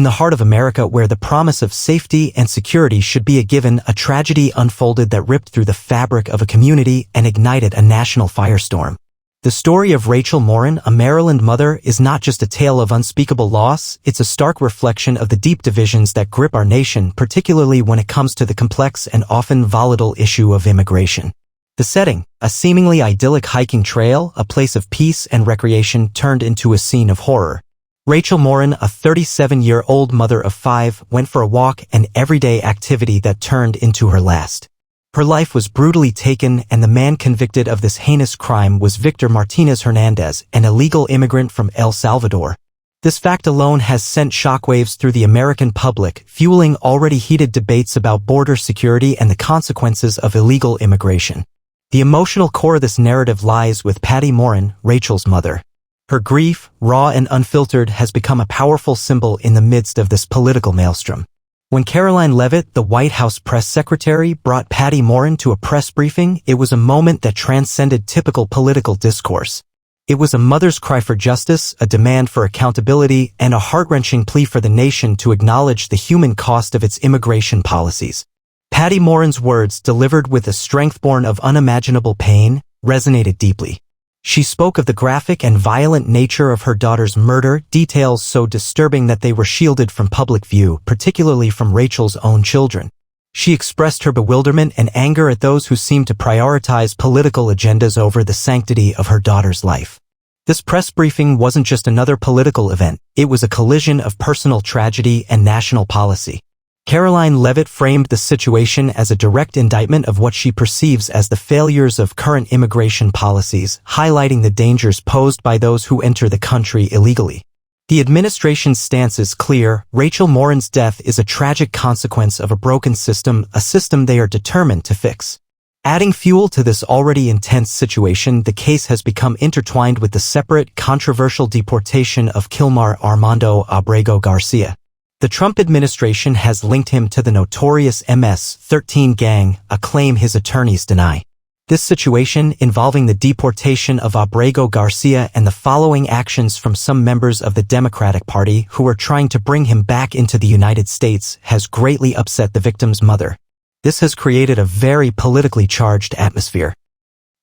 In the heart of America, where the promise of safety and security should be a given, a tragedy unfolded that ripped through the fabric of a community and ignited a national firestorm. The story of Rachel Morin, a Maryland mother, is not just a tale of unspeakable loss, it's a stark reflection of the deep divisions that grip our nation, particularly when it comes to the complex and often volatile issue of immigration. The setting, a seemingly idyllic hiking trail, a place of peace and recreation, turned into a scene of horror. Rachel Morin, a 37-year-old mother of 5, went for a walk, an everyday activity that turned into her last. Her life was brutally taken, and the man convicted of this heinous crime was Victor Martinez Hernandez, an illegal immigrant from El Salvador. This fact alone has sent shockwaves through the American public, fueling already heated debates about border security and the consequences of illegal immigration. The emotional core of this narrative lies with Patty Morin, Rachel's mother. Her grief, raw and unfiltered, has become a powerful symbol in the midst of this political maelstrom. When Karoline Leavitt, the White House press secretary, brought Patty Morin to a press briefing, it was a moment that transcended typical political discourse. It was a mother's cry for justice, a demand for accountability, and a heart-wrenching plea for the nation to acknowledge the human cost of its immigration policies. Patty Morin's words, delivered with a strength born of unimaginable pain, resonated deeply. She spoke of the graphic and violent nature of her daughter's murder, details so disturbing that they were shielded from public view, particularly from Rachel's own children. She expressed her bewilderment and anger at those who seemed to prioritize political agendas over the sanctity of her daughter's life. This press briefing wasn't just another political event, it was a collision of personal tragedy and national policy. Karoline Leavitt framed the situation as a direct indictment of what she perceives as the failures of current immigration policies, highlighting the dangers posed by those who enter the country illegally. The administration's stance is clear: Rachel Morin's death is a tragic consequence of a broken system, a system they are determined to fix. Adding fuel to this already intense situation, the case has become intertwined with the separate, controversial deportation of Kilmar Armando Abrego Garcia. The Trump administration has linked him to the notorious MS-13 gang, a claim his attorneys deny. This situation, involving the deportation of Abrego Garcia and the following actions from some members of the Democratic Party who are trying to bring him back into the United States, has greatly upset the victim's mother. This has created a very politically charged atmosphere.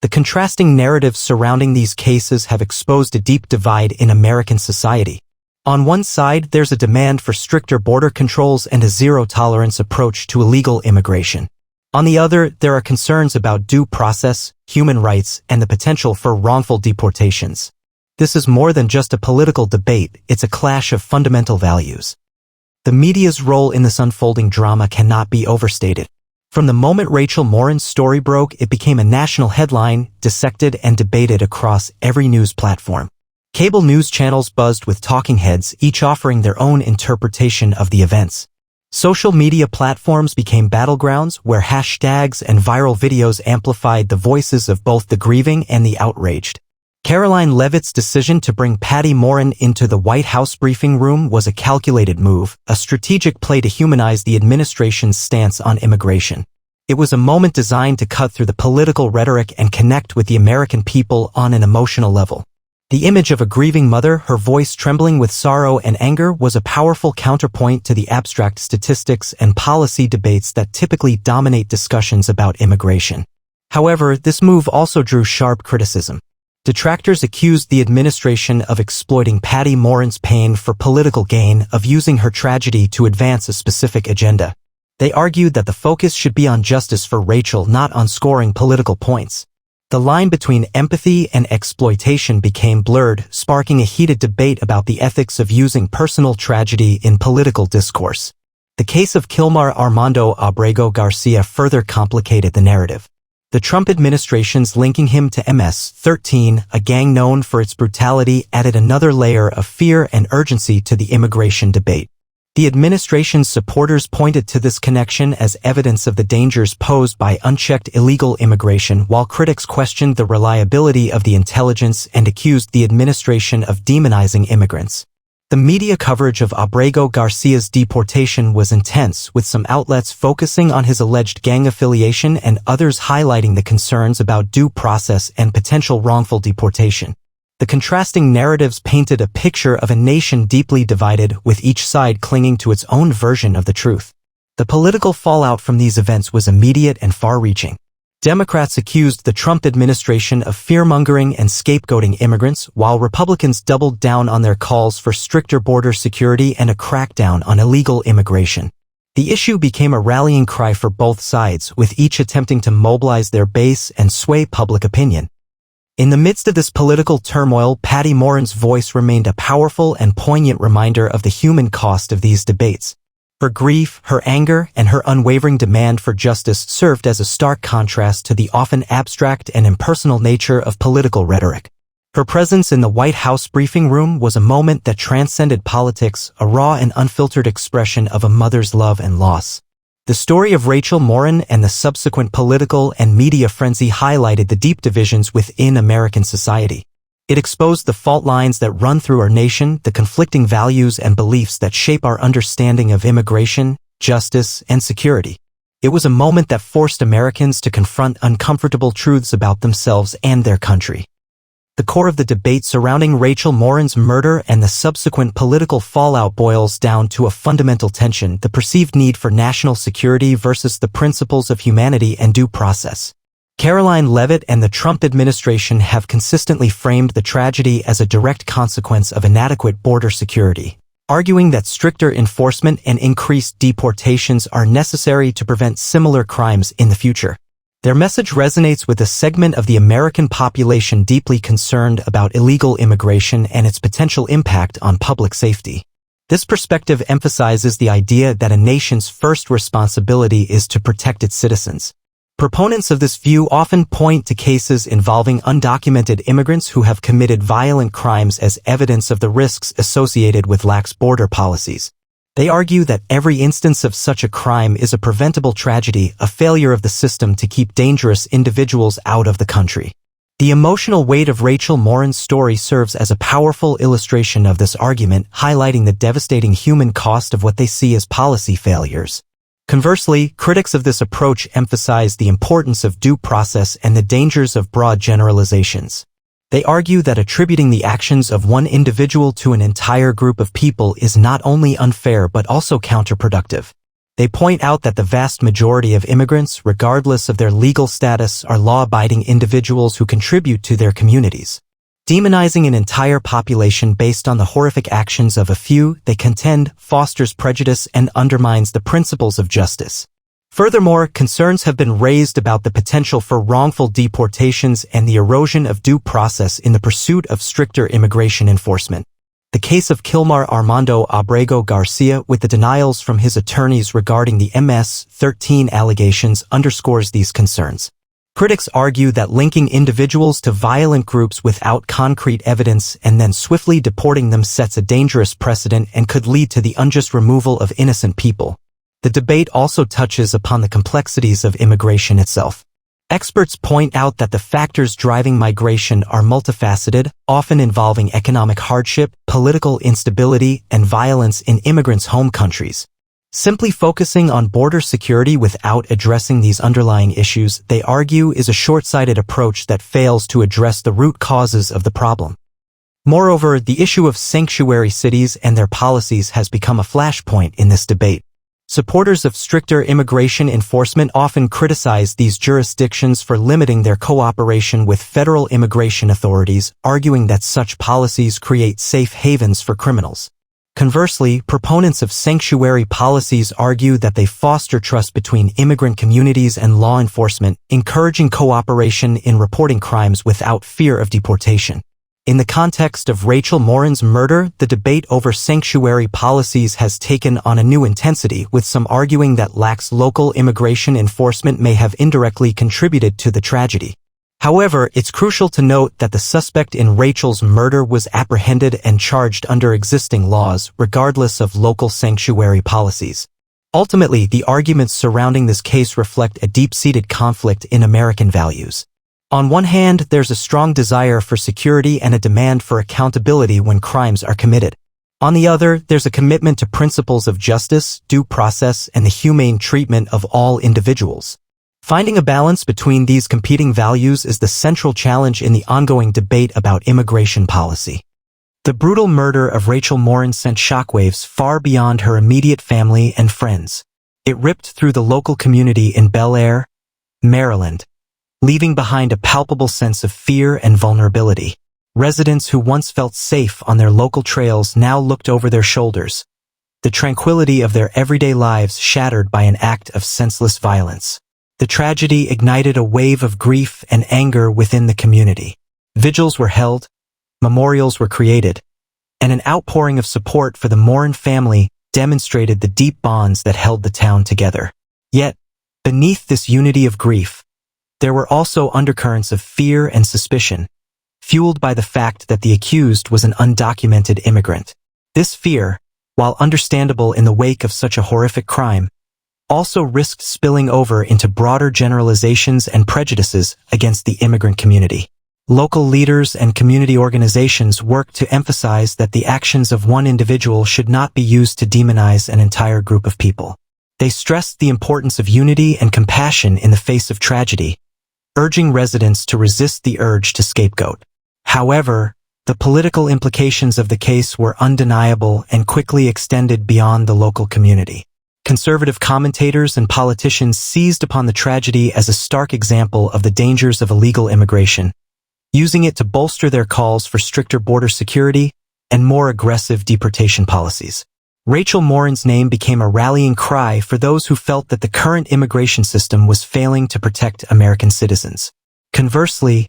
The contrasting narratives surrounding these cases have exposed a deep divide in American society. On one side, there's a demand for stricter border controls and a zero-tolerance approach to illegal immigration. On the other, there are concerns about due process, human rights, and the potential for wrongful deportations. This is more than just a political debate, it's a clash of fundamental values. The media's role in this unfolding drama cannot be overstated. From the moment Rachel Morin's story broke, it became a national headline, dissected and debated across every news platform. Cable news channels buzzed with talking heads, each offering their own interpretation of the events. Social media platforms became battlegrounds where hashtags and viral videos amplified the voices of both the grieving and the outraged. Karoline Leavitt's decision to bring Patty Morin into the White House briefing room was a calculated move, a strategic play to humanize the administration's stance on immigration. It was a moment designed to cut through the political rhetoric and connect with the American people on an emotional level. The image of a grieving mother, her voice trembling with sorrow and anger, was a powerful counterpoint to the abstract statistics and policy debates that typically dominate discussions about immigration. However, this move also drew sharp criticism. Detractors accused the administration of exploiting Patty Morin's pain for political gain, of using her tragedy to advance a specific agenda. They argued that the focus should be on justice for Rachel, not on scoring political points. The line between empathy and exploitation became blurred, sparking a heated debate about the ethics of using personal tragedy in political discourse. The case of Kilmar Armando Abrego Garcia further complicated the narrative. The Trump administration's linking him to MS-13, a gang known for its brutality, added another layer of fear and urgency to the immigration debate. The administration's supporters pointed to this connection as evidence of the dangers posed by unchecked illegal immigration, while critics questioned the reliability of the intelligence and accused the administration of demonizing immigrants. The media coverage of Abrego Garcia's deportation was intense, with some outlets focusing on his alleged gang affiliation and others highlighting the concerns about due process and potential wrongful deportation. The contrasting narratives painted a picture of a nation deeply divided, with each side clinging to its own version of the truth. The political fallout from these events was immediate and far-reaching. Democrats accused the Trump administration of fear-mongering and scapegoating immigrants, while Republicans doubled down on their calls for stricter border security and a crackdown on illegal immigration. The issue became a rallying cry for both sides, with each attempting to mobilize their base and sway public opinion. In the midst of this political turmoil, Patty Morin's voice remained a powerful and poignant reminder of the human cost of these debates. Her grief, her anger, and her unwavering demand for justice served as a stark contrast to the often abstract and impersonal nature of political rhetoric. Her presence in the White House briefing room was a moment that transcended politics, a raw and unfiltered expression of a mother's love and loss. The story of Rachel Morin and the subsequent political and media frenzy highlighted the deep divisions within American society. It exposed the fault lines that run through our nation, the conflicting values and beliefs that shape our understanding of immigration, justice, and security. It was a moment that forced Americans to confront uncomfortable truths about themselves and their country. The core of the debate surrounding Rachel Morin's murder and the subsequent political fallout boils down to a fundamental tension: the perceived need for national security versus the principles of humanity and due process. Karoline Leavitt and the Trump administration have consistently framed the tragedy as a direct consequence of inadequate border security, arguing that stricter enforcement and increased deportations are necessary to prevent similar crimes in the future. Their message resonates with a segment of the American population deeply concerned about illegal immigration and its potential impact on public safety. This perspective emphasizes the idea that a nation's first responsibility is to protect its citizens. Proponents of this view often point to cases involving undocumented immigrants who have committed violent crimes as evidence of the risks associated with lax border policies. They argue that every instance of such a crime is a preventable tragedy, a failure of the system to keep dangerous individuals out of the country. The emotional weight of Rachel Morin's story serves as a powerful illustration of this argument, highlighting the devastating human cost of what they see as policy failures. Conversely, critics of this approach emphasize the importance of due process and the dangers of broad generalizations. They argue that attributing the actions of one individual to an entire group of people is not only unfair but also counterproductive. They point out that the vast majority of immigrants, regardless of their legal status, are law-abiding individuals who contribute to their communities. Demonizing an entire population based on the horrific actions of a few, they contend, fosters prejudice and undermines the principles of justice. Furthermore, concerns have been raised about the potential for wrongful deportations and the erosion of due process in the pursuit of stricter immigration enforcement. The case of Kilmar Armando Abrego Garcia, with the denials from his attorneys regarding the MS-13 allegations, underscores these concerns. Critics argue that linking individuals to violent groups without concrete evidence and then swiftly deporting them sets a dangerous precedent and could lead to the unjust removal of innocent people. The debate also touches upon the complexities of immigration itself. Experts point out that the factors driving migration are multifaceted, often involving economic hardship, political instability, and violence in immigrants' home countries. Simply focusing on border security without addressing these underlying issues, they argue, is a short-sighted approach that fails to address the root causes of the problem. Moreover, the issue of sanctuary cities and their policies has become a flashpoint in this debate. Supporters of stricter immigration enforcement often criticize these jurisdictions for limiting their cooperation with federal immigration authorities, arguing that such policies create safe havens for criminals. Conversely, proponents of sanctuary policies argue that they foster trust between immigrant communities and law enforcement, encouraging cooperation in reporting crimes without fear of deportation. In the context of Rachel Morin's murder, the debate over sanctuary policies has taken on a new intensity, with some arguing that lax local immigration enforcement may have indirectly contributed to the tragedy. However, it's crucial to note that the suspect in Rachel's murder was apprehended and charged under existing laws, regardless of local sanctuary policies. Ultimately, the arguments surrounding this case reflect a deep-seated conflict in American values. On one hand, there's a strong desire for security and a demand for accountability when crimes are committed. On the other, there's a commitment to principles of justice, due process, and the humane treatment of all individuals. Finding a balance between these competing values is the central challenge in the ongoing debate about immigration policy. The brutal murder of Rachel Morin sent shockwaves far beyond her immediate family and friends. It ripped through the local community in Bel Air, Maryland, leaving behind a palpable sense of fear and vulnerability. Residents who once felt safe on their local trails now looked over their shoulders, the tranquility of their everyday lives shattered by an act of senseless violence. The tragedy ignited a wave of grief and anger within the community. Vigils were held, memorials were created, and an outpouring of support for the Morin family demonstrated the deep bonds that held the town together. Yet, beneath this unity of grief, there were also undercurrents of fear and suspicion, fueled by the fact that the accused was an undocumented immigrant. This fear, while understandable in the wake of such a horrific crime, also risked spilling over into broader generalizations and prejudices against the immigrant community. Local leaders and community organizations worked to emphasize that the actions of one individual should not be used to demonize an entire group of people. They stressed the importance of unity and compassion in the face of tragedy, urging residents to resist the urge to scapegoat. However, the political implications of the case were undeniable and quickly extended beyond the local community. Conservative commentators and politicians seized upon the tragedy as a stark example of the dangers of illegal immigration, using it to bolster their calls for stricter border security and more aggressive deportation policies. Rachel Morin's name became a rallying cry for those who felt that the current immigration system was failing to protect American citizens. Conversely,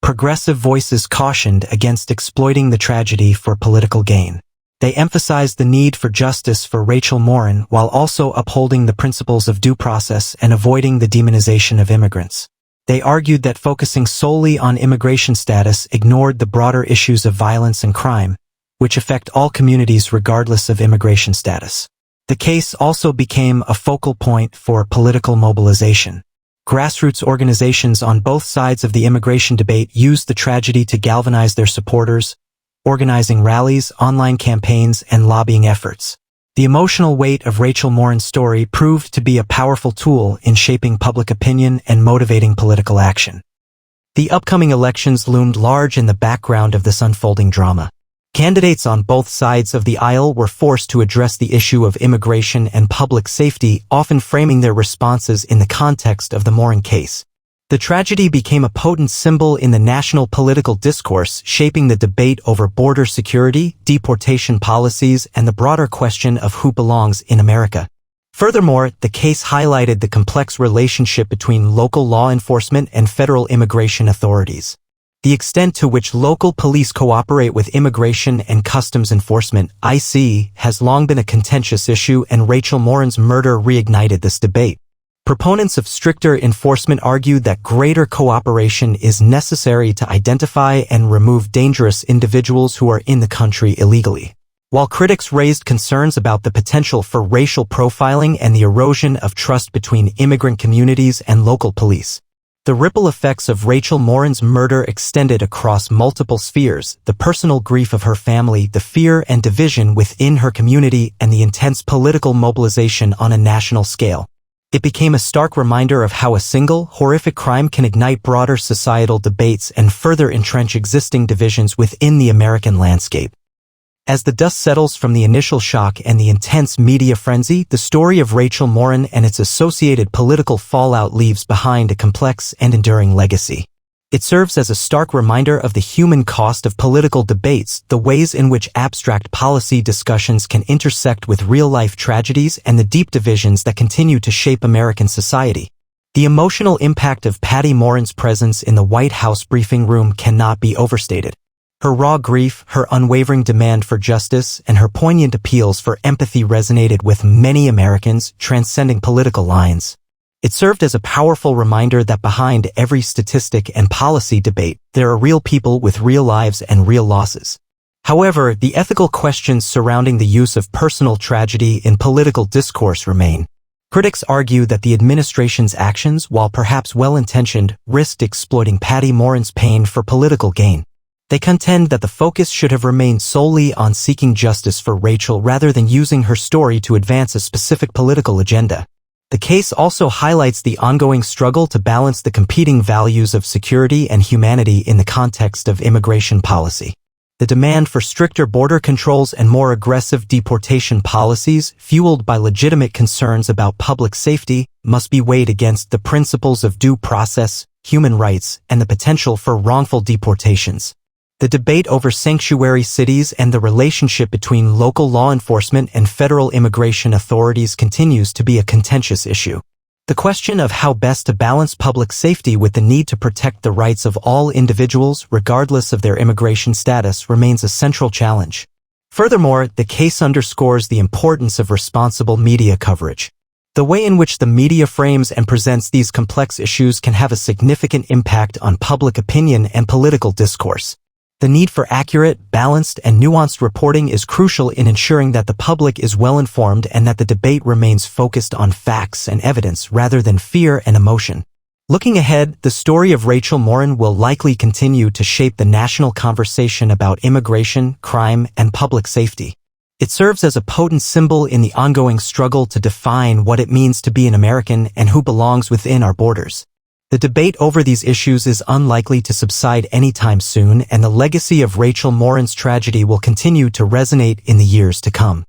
progressive voices cautioned against exploiting the tragedy for political gain. They emphasized the need for justice for Rachel Morin while also upholding the principles of due process and avoiding the demonization of immigrants. They argued that focusing solely on immigration status ignored the broader issues of violence and crime, which affect all communities regardless of immigration status. The case also became a focal point for political mobilization. Grassroots organizations on both sides of the immigration debate used the tragedy to galvanize their supporters, organizing rallies, online campaigns, and lobbying efforts. The emotional weight of Rachel Morin's story proved to be a powerful tool in shaping public opinion and motivating political action. The upcoming elections loomed large in the background of this unfolding drama. Candidates on both sides of the aisle were forced to address the issue of immigration and public safety, often framing their responses in the context of the Morin case. The tragedy became a potent symbol in the national political discourse, shaping the debate over border security, deportation policies, and the broader question of who belongs in America. Furthermore, the case highlighted the complex relationship between local law enforcement and federal immigration authorities. The extent to which local police cooperate with Immigration and Customs Enforcement (IC) has long been a contentious issue, and Rachel Morin's murder reignited this debate. Proponents of stricter enforcement argued that greater cooperation is necessary to identify and remove dangerous individuals who are in the country illegally, while critics raised concerns about the potential for racial profiling and the erosion of trust between immigrant communities and local police. The ripple effects of Rachel Morin's murder extended across multiple spheres: the personal grief of her family, the fear and division within her community, and the intense political mobilization on a national scale. It became a stark reminder of how a single, horrific crime can ignite broader societal debates and further entrench existing divisions within the American landscape. As the dust settles from the initial shock and the intense media frenzy, the story of Rachel Morin and its associated political fallout leaves behind a complex and enduring legacy. It serves as a stark reminder of the human cost of political debates, the ways in which abstract policy discussions can intersect with real-life tragedies, and the deep divisions that continue to shape American society. The emotional impact of Patty Morin's presence in the White House briefing room cannot be overstated. Her raw grief, her unwavering demand for justice, and her poignant appeals for empathy resonated with many Americans, transcending political lines. It served as a powerful reminder that behind every statistic and policy debate, there are real people with real lives and real losses. However, the ethical questions surrounding the use of personal tragedy in political discourse remain. Critics argue that the administration's actions, while perhaps well-intentioned, risked exploiting Patty Morin's pain for political gain. They contend that the focus should have remained solely on seeking justice for Rachel rather than using her story to advance a specific political agenda. The case also highlights the ongoing struggle to balance the competing values of security and humanity in the context of immigration policy. The demand for stricter border controls and more aggressive deportation policies, fueled by legitimate concerns about public safety, must be weighed against the principles of due process, human rights, and the potential for wrongful deportations. The debate over sanctuary cities and the relationship between local law enforcement and federal immigration authorities continues to be a contentious issue. The question of how best to balance public safety with the need to protect the rights of all individuals regardless of their immigration status remains a central challenge. Furthermore, the case underscores the importance of responsible media coverage. The way in which the media frames and presents these complex issues can have a significant impact on public opinion and political discourse. The need for accurate, balanced, and nuanced reporting is crucial in ensuring that the public is well-informed and that the debate remains focused on facts and evidence rather than fear and emotion. Looking ahead, the story of Rachel Morin will likely continue to shape the national conversation about immigration, crime, and public safety. It serves as a potent symbol in the ongoing struggle to define what it means to be an American and who belongs within our borders. The debate over these issues is unlikely to subside anytime soon, and the legacy of Rachel Morin's tragedy will continue to resonate in the years to come.